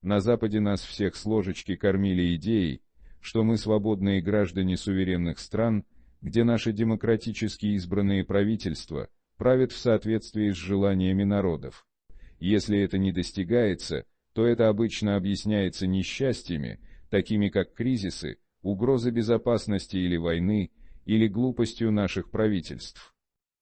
На Западе нас всех с ложечки кормили идеей, что мы свободные граждане суверенных стран, где наши демократически избранные правительства правят в соответствии с желаниями народов. Если это не достигается, то это обычно объясняется несчастьями, такими как кризисы, угрозы безопасности или войны, или глупостью наших правительств.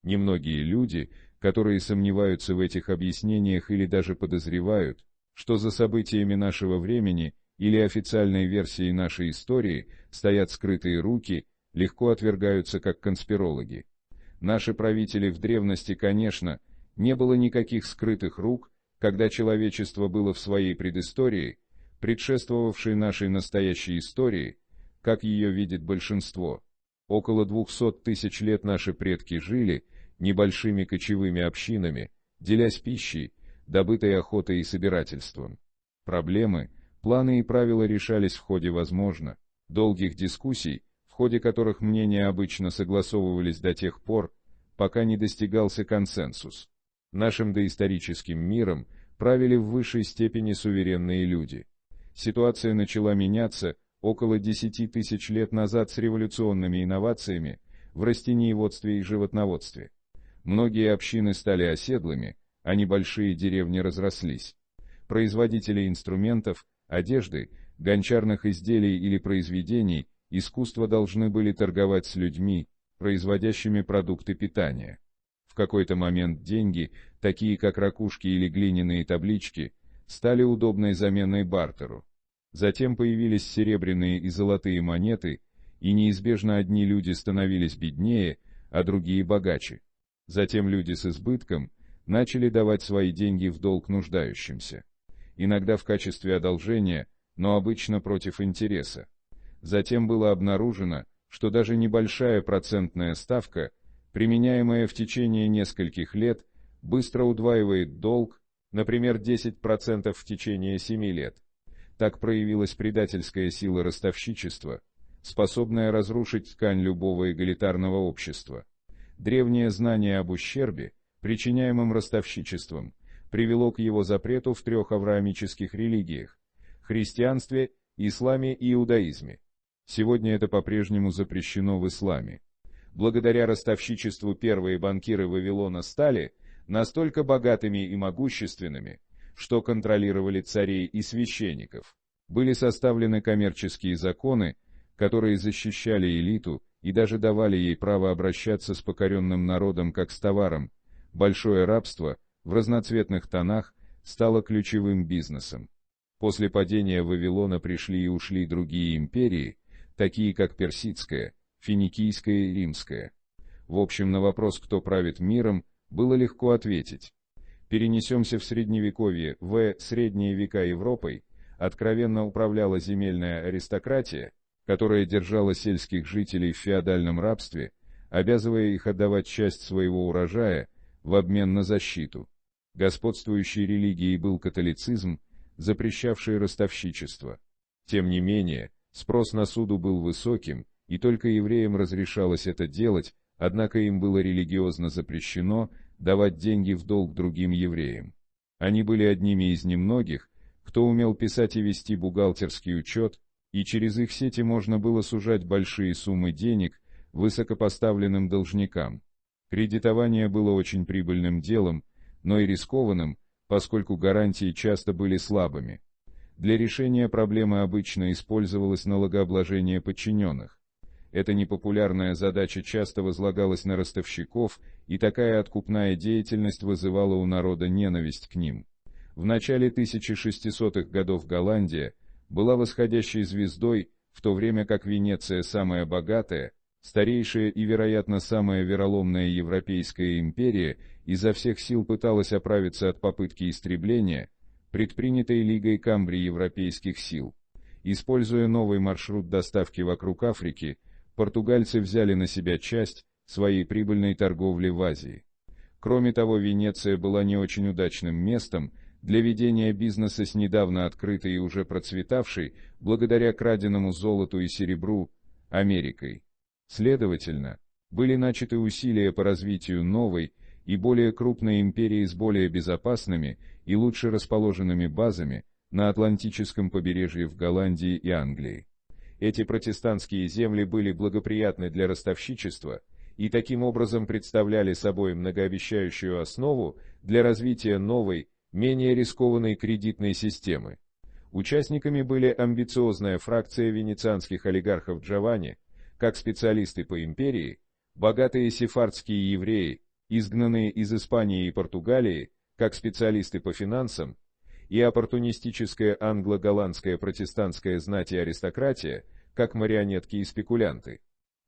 Немногие люди, которые сомневаются в этих объяснениях или даже подозревают, что за событиями нашего времени или официальной версией нашей истории стоят скрытые руки, легко отвергаются как конспирологи. Наши правители в древности, конечно, не было никаких скрытых рук, когда человечество было в своей предыстории, предшествовавшей нашей настоящей истории, как ее видит большинство. Около 200 тысяч лет наши предки жили небольшими кочевыми общинами, делясь пищей, добытой охотой и собирательством. Проблемы, планы и правила решались в ходе, возможно, долгих дискуссий, в ходе которых мнения обычно согласовывались до тех пор, пока не достигался консенсус. Нашим доисторическим миром правили в высшей степени суверенные люди. Ситуация начала меняться около 10 тысяч лет назад с революционными инновациями в растениеводстве и животноводстве. Многие общины стали оседлыми, а небольшие деревни разрослись. Производители инструментов, одежды, гончарных изделий или произведений искусства должны были торговать с людьми, производящими продукты питания. В какой-то момент деньги, такие как ракушки или глиняные таблички, стали удобной заменой бартеру. Затем появились серебряные и золотые монеты, и неизбежно одни люди становились беднее, а другие богаче. Затем люди с избытком начали давать свои деньги в долг нуждающимся. Иногда в качестве одолжения, но обычно против интереса. Затем было обнаружено, что даже небольшая процентная ставка, применяемая в течение нескольких лет, быстро удваивает долг, например, 10% в течение 7 лет. Так проявилась предательская сила ростовщичества, способная разрушить ткань любого эгалитарного общества. Древнее знание об ущербе, причиняемом ростовщичеством, привело к его запрету в 3 авраамических религиях – христианстве, исламе и иудаизме. Сегодня это по-прежнему запрещено в исламе. Благодаря ростовщичеству первые банкиры Вавилона стали настолько богатыми и могущественными, что контролировали царей и священников. Были составлены коммерческие законы, которые защищали элиту и даже давали ей право обращаться с покоренным народом как с товаром. Большое рабство в разноцветных тонах стало ключевым бизнесом. После падения Вавилона пришли и ушли другие империи, такие как Персидская, Финикийская и Римская. В общем, на вопрос, кто правит миром, было легко ответить. Перенесемся в Средневековье. В средние века Европой откровенно управляла земельная аристократия, которая держала сельских жителей в феодальном рабстве, обязывая их отдавать часть своего урожая в обмен на защиту. Господствующей религией был католицизм, запрещавший ростовщичество. Тем не менее, спрос на суду был высоким, и только евреям разрешалось это делать, однако им было религиозно запрещено давать деньги в долг другим евреям. Они были одними из немногих, кто умел писать и вести бухгалтерский учет, и через их сети можно было сужать большие суммы денег высокопоставленным должникам. Кредитование было очень прибыльным делом, но и рискованным, поскольку гарантии часто были слабыми. Для решения проблемы обычно использовалось налогообложение подчиненных. Эта непопулярная задача часто возлагалась на ростовщиков, и такая откупная деятельность вызывала у народа ненависть к ним. В начале 1600-х годов Голландия была восходящей звездой, в то время как Венеция самая богатая, старейшая и, вероятно, самая вероломная европейская империя изо всех сил пыталась оправиться от попытки истребления, предпринятой Лигой Камбрий европейских сил. Используя новый маршрут доставки вокруг Африки, португальцы взяли на себя часть своей прибыльной торговли в Азии. Кроме того, Венеция была не очень удачным местом для ведения бизнеса с недавно открытой и уже процветавшей, благодаря краденному золоту и серебру, Америкой. Следовательно, были начаты усилия по развитию новой и более крупной империи с более безопасными и лучше расположенными базами, на Атлантическом побережье в Голландии и Англии. Эти протестантские земли были благоприятны для ростовщичества и таким образом представляли собой многообещающую основу для развития новой, менее рискованной кредитной системы. Участниками были амбициозная фракция венецианских олигархов Джованни, как специалисты по империи, богатые сефардские евреи, изгнанные из Испании и Португалии, как специалисты по финансам, и оппортунистическая англо-голландская протестантская знать и аристократия, как марионетки и спекулянты.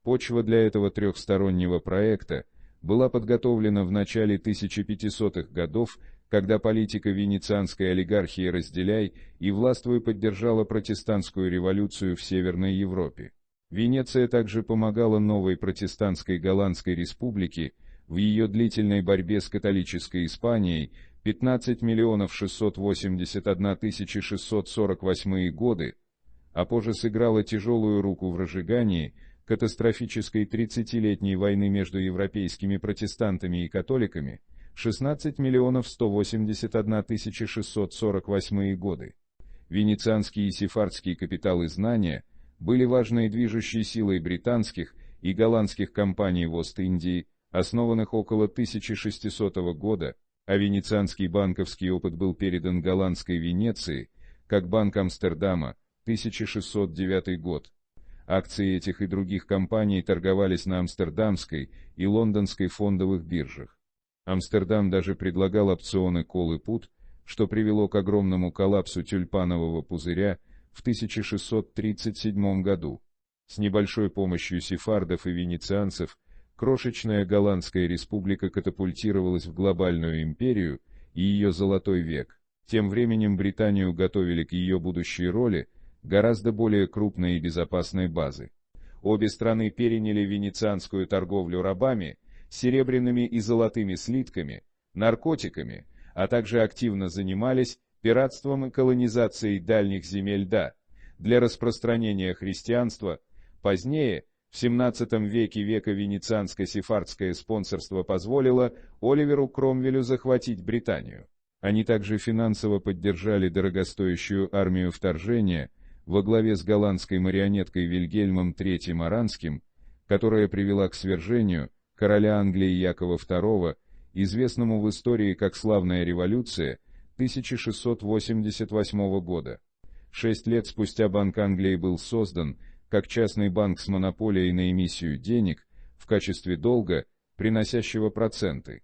Почва для этого трехстороннего проекта была подготовлена в начале 1500-х годов, когда политика венецианской олигархии «разделяй» и властвуй поддержала протестантскую революцию в Северной Европе. Венеция также помогала новой протестантской Голландской республике в ее длительной борьбе с католической Испанией 15 681 648 годы, а позже сыграла тяжелую руку в разжигании катастрофической 30-летней войны между европейскими протестантами и католиками 16 181 648 годы. Венецианские и сефардские капиталы знания были важной движущей силой британских и голландских компаний в Ост-Индии, основанных около 1600 года, а венецианский банковский опыт был передан голландской Венеции, как Банк Амстердама, 1609 год. Акции этих и других компаний торговались на Амстердамской и Лондонской фондовых биржах. Амстердам даже предлагал опционы call и put, что привело к огромному коллапсу тюльпанового пузыря в 1637 году. С небольшой помощью сефардов и венецианцев крошечная Голландская республика катапультировалась в глобальную империю и ее золотой век. Тем временем Британию готовили к ее будущей роли гораздо более крупной и безопасной базы. Обе страны переняли венецианскую торговлю рабами, серебряными и золотыми слитками, наркотиками, а также активно занимались пиратством и колонизацией дальних земель для распространения христианства. Позднее, в XVII веке венецианско-сефардское спонсорство позволило Оливеру Кромвелю захватить Британию. Они также финансово поддержали дорогостоящую армию вторжения во главе с голландской марионеткой Вильгельмом III Оранским, которая привела к свержению короля Англии Якова II, известному в истории как «Славная революция» 1688 года. 6 лет спустя Банк Англии был создан как частный банк с монополией на эмиссию денег в качестве долга, приносящего проценты.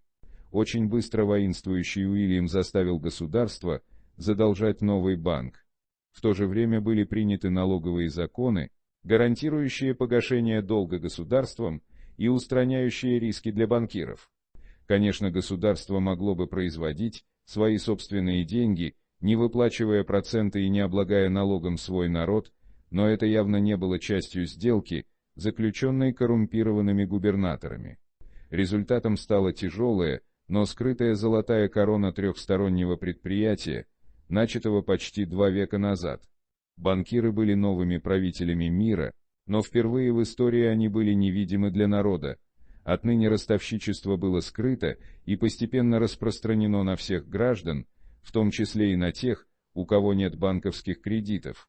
Очень быстро воинствующий Уильям заставил государство задолжать новый банк. В то же время были приняты налоговые законы, гарантирующие погашение долга государством и устраняющие риски для банкиров. Конечно, государство могло бы производить свои собственные деньги, не выплачивая проценты и не облагая налогом свой народ, но это явно не было частью сделки, заключенной коррумпированными губернаторами. Результатом стала тяжелая, но скрытая золотая корона трехстороннего предприятия, начатого почти 2 века назад. Банкиры были новыми правителями мира, но впервые в истории они были невидимы для народа. Отныне ростовщичество было скрыто и постепенно распространено на всех граждан, в том числе и на тех, у кого нет банковских кредитов.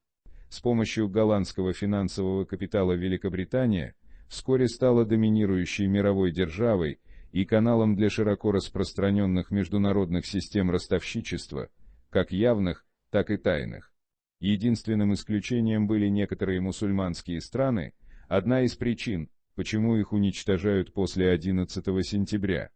С помощью голландского финансового капитала Великобритания вскоре стала доминирующей мировой державой и каналом для широко распространенных международных систем ростовщичества, как явных, так и тайных. Единственным исключением были некоторые мусульманские страны, одна из причин, почему их уничтожают после 11 сентября.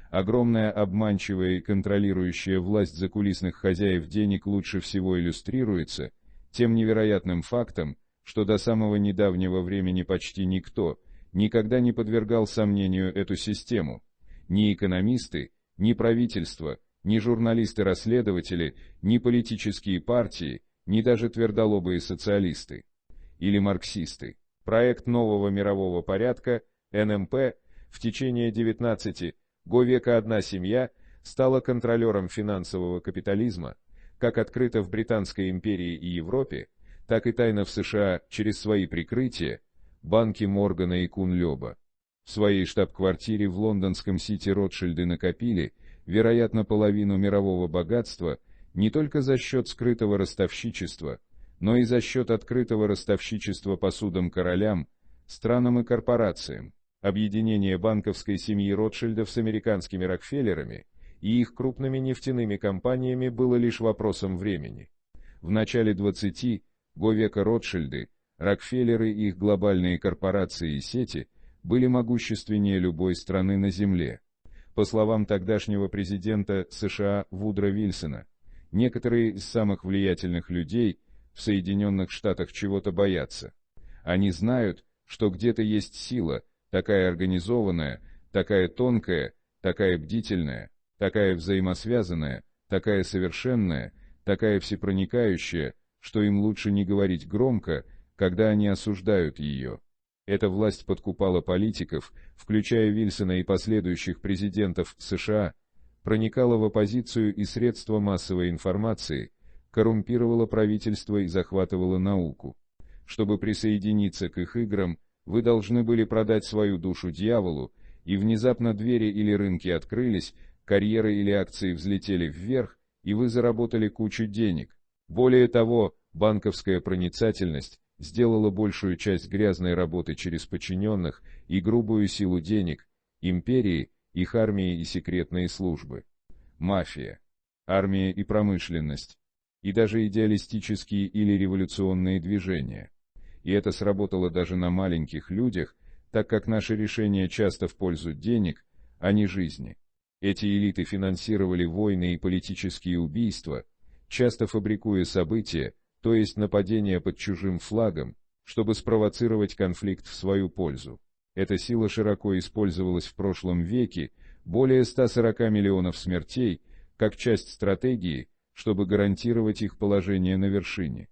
Огромная обманчивая и контролирующая власть закулисных хозяев денег лучше всего иллюстрируется тем невероятным фактом, что до самого недавнего времени почти никто никогда не подвергал сомнению эту систему. Ни экономисты, ни правительство, ни журналисты-расследователи, ни политические партии, ни даже твердолобые социалисты или марксисты. Проект нового мирового порядка, НМП, в течение 19 века одна семья стала контролером финансового капитализма, как открыто в Британской империи и Европе, так и тайно в США через свои прикрытия, банки Моргана и Кун-Лёба. В своей штаб-квартире в лондонском Сити Ротшильды накопили, вероятно, половину мирового богатства, не только за счет скрытого ростовщичества, но и за счет открытого ростовщичества посудам королям, странам и корпорациям, объединение банковской семьи Ротшильдов с американскими Рокфеллерами и их крупными нефтяными компаниями было лишь вопросом времени. В начале 20 века Ротшильды, Рокфеллеры и их глобальные корпорации и сети были могущественнее любой страны на Земле. По словам тогдашнего президента США Вудро Вильсона, некоторые из самых влиятельных людей в Соединенных Штатах чего-то боятся. Они знают, что где-то есть сила, такая организованная, такая тонкая, такая бдительная, такая взаимосвязанная, такая совершенная, такая всепроникающая, что им лучше не говорить громко, когда они осуждают ее. Эта власть подкупала политиков, включая Вильсона и последующих президентов США, проникала в оппозицию и средства массовой информации, коррумпировала правительство и захватывала науку. Чтобы присоединиться к их играм, вы должны были продать свою душу дьяволу, и внезапно двери или рынки открылись, карьеры или акции взлетели вверх, и вы заработали кучу денег. Более того, банковская проницательность сделала большую часть грязной работы через подчиненных и грубую силу денег, империи, их армии и секретные службы. Мафия, армия и промышленность, и даже идеалистические или революционные движения. И это сработало даже на маленьких людях, так как наши решения часто в пользу денег, а не жизни. Эти элиты финансировали войны и политические убийства, часто фабрикуя события, то есть нападения под чужим флагом, чтобы спровоцировать конфликт в свою пользу. Эта сила широко использовалась в прошлом веке, более 140 миллионов смертей, как часть стратегии, чтобы гарантировать их положение на вершине.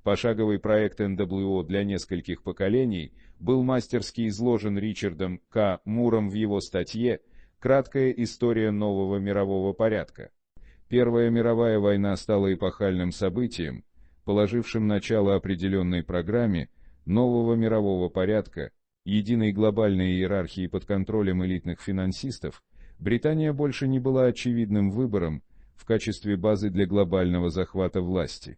Пошаговый проект НWО для нескольких поколений был мастерски изложен Ричардом К. Муром в его статье «Краткая история нового мирового порядка». Первая мировая война стала эпохальным событием, положившим начало определенной программе нового мирового порядка, единой глобальной иерархии под контролем элитных финансистов. Британия больше не была очевидным выбором в качестве базы для глобального захвата власти.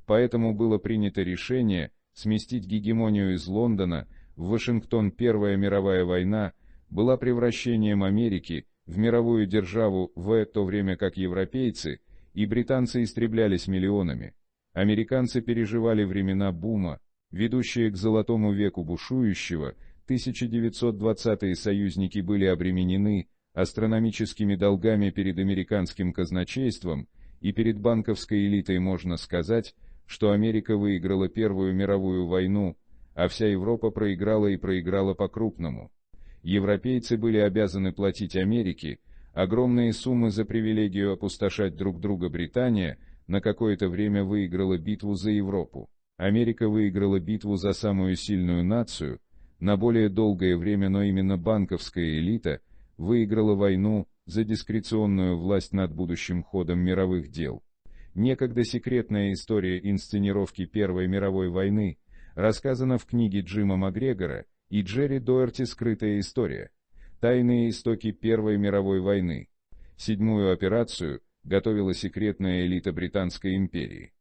Поэтому было принято решение сместить гегемонию из Лондона в Вашингтон. Первая мировая война была превращением Америки в мировую державу в то время как европейцы и британцы истреблялись миллионами. Американцы переживали времена бума, ведущие к золотому веку бушующего. 1920-е союзники были обременены астрономическими долгами перед американским казначейством, и перед банковской элитой. Можно сказать, что Америка выиграла Первую мировую войну, а вся Европа проиграла и проиграла по-крупному. Европейцы были обязаны платить Америке огромные суммы за привилегию опустошать друг друга. Британия на какое-то время выиграла битву за Европу. Америка выиграла битву за самую сильную нацию на более долгое время, но именно банковская элита выиграла войну за дискреционную власть над будущим ходом мировых дел. Некогда секретная история инсценировки Первой мировой войны рассказана в книге Джима Макгрегора и Джерри Доерти «Скрытая история. Тайные истоки Первой мировой войны». Седьмую операцию готовила секретная элита Британской империи.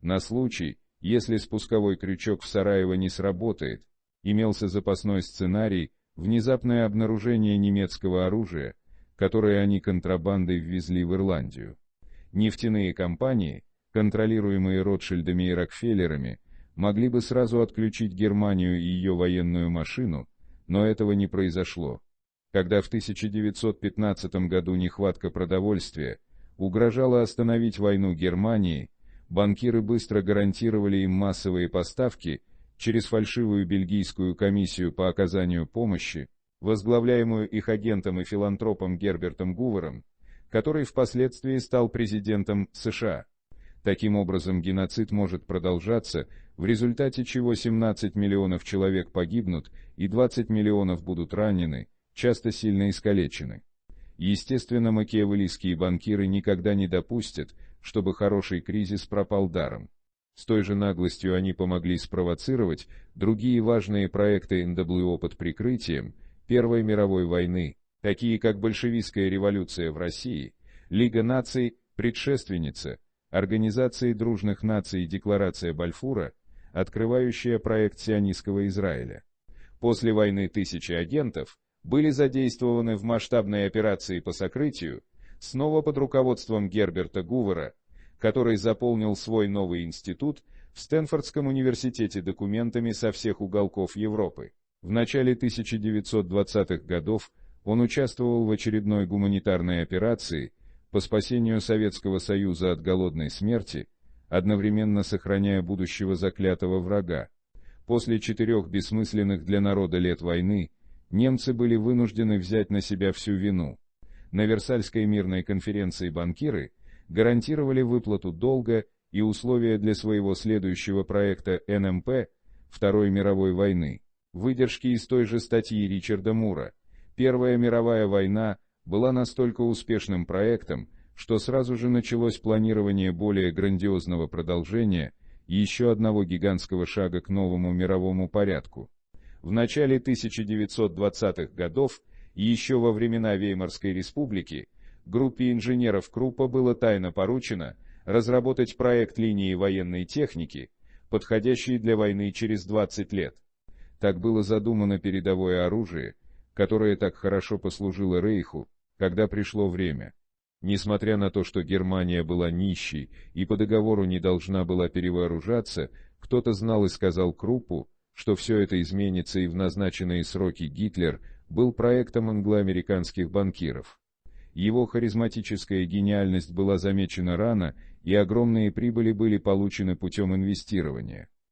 На случай, если спусковой крючок в Сараево не сработает, имелся запасной сценарий: внезапное обнаружение немецкого оружия, которое они контрабандой ввезли в Ирландию. Нефтяные компании, контролируемые Ротшильдами и Рокфеллерами, могли бы сразу отключить Германию и ее военную машину, но этого не произошло. Когда в 1915 году нехватка продовольствия угрожала остановить войну Германии, банкиры быстро гарантировали им массовые поставки через фальшивую бельгийскую комиссию по оказанию помощи, возглавляемую их агентом и филантропом Гербертом Гувером, который впоследствии стал президентом США. Таким образом, геноцид может продолжаться, в результате чего 17 миллионов человек погибнут и 20 миллионов будут ранены, часто сильно искалечены. Естественно, макиавеллийские банкиры никогда не допустят, чтобы хороший кризис пропал даром. С той же наглостью они помогли спровоцировать другие важные проекты НWО под прикрытием Первой мировой войны, такие как большевистская революция в России, Лига наций, предшественница, Организации Дружных Наций и Декларация Бальфура, открывающая проект сионистского Израиля. После войны тысячи агентов были задействованы в масштабной операции по сокрытию, снова под руководством Герберта Гувера, который заполнил свой новый институт в Стэнфордском университете документами со всех уголков Европы. В начале 1920-х годов он участвовал в очередной гуманитарной операции по спасению Советского Союза от голодной смерти, одновременно сохраняя будущего заклятого врага. После 4 бессмысленных для народа лет войны немцы были вынуждены взять на себя всю вину. На Версальской мирной конференции банкиры гарантировали выплату долга и условия для своего следующего проекта НМП Второй мировой войны. Выдержки из той же статьи Ричарда Мура. Первая мировая война была настолько успешным проектом, что сразу же началось планирование более грандиозного продолжения и еще одного гигантского шага к новому мировому порядку. В начале 1920-х годов и еще во времена Веймарской республики группе инженеров Круппа было тайно поручено разработать проект линии военной техники, подходящей для войны через 20 лет. Так было задумано передовое оружие, которое так хорошо послужило Рейху, когда пришло время. Несмотря на то, что Германия была нищей и по договору не должна была перевооружаться, кто-то знал и сказал Круппу, что все это изменится, и в назначенные сроки Гитлер был проектом англо-американских банкиров. Его харизматическая гениальность была замечена рано, и огромные прибыли были получены путем инвестирования.